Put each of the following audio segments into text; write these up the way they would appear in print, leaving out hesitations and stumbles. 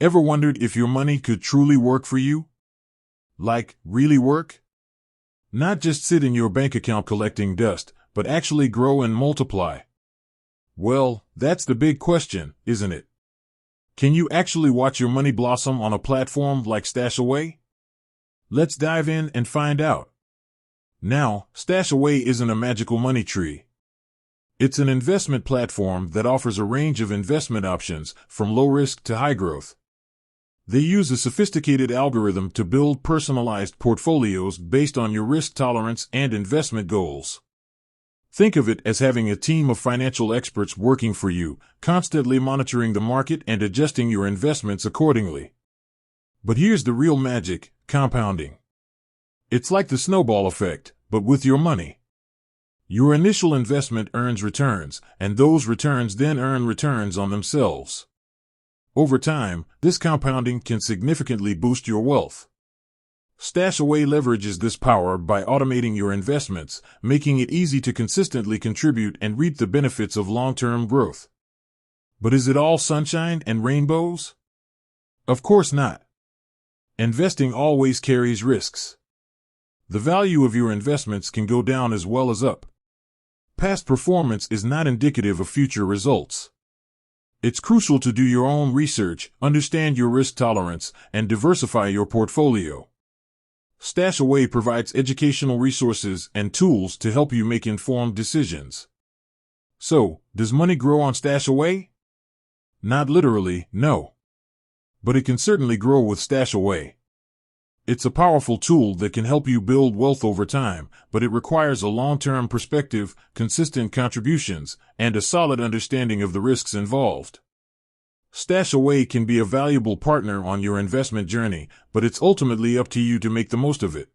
Ever wondered if your money could truly work for you? Like, really work? Not just sit in your bank account collecting dust, but actually grow and multiply. Well, that's the big question, isn't it? Can you actually watch your money blossom on a platform like Stashaway? Let's dive in and find out. Now, Stashaway isn't a magical money tree. It's an investment platform that offers a range of investment options, from low risk to high growth. They use a sophisticated algorithm to build personalized portfolios based on your risk tolerance and investment goals. Think of it as having a team of financial experts working for you, constantly monitoring the market and adjusting your investments accordingly. But here's the real magic: compounding. It's like the snowball effect, but with your money. Your initial investment earns returns, and those returns then earn returns on themselves. Over time, this compounding can significantly boost your wealth. Stashaway leverages this power by automating your investments, making it easy to consistently contribute and reap the benefits of long-term growth. But is it all sunshine and rainbows? Of course not. Investing always carries risks. The value of your investments can go down as well as up. Past performance is not indicative of future results. It's crucial to do your own research, understand your risk tolerance, and diversify your portfolio. Stashaway provides educational resources and tools to help you make informed decisions. So, does money grow on Stashaway? Not literally, no. But it can certainly grow with Stashaway. It's a powerful tool that can help you build wealth over time, but it requires a long-term perspective, consistent contributions, and a solid understanding of the risks involved. Stashaway can be a valuable partner on your investment journey, but it's ultimately up to you to make the most of it.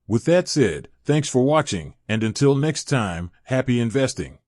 With that said, thanks for watching, and until next time, happy investing.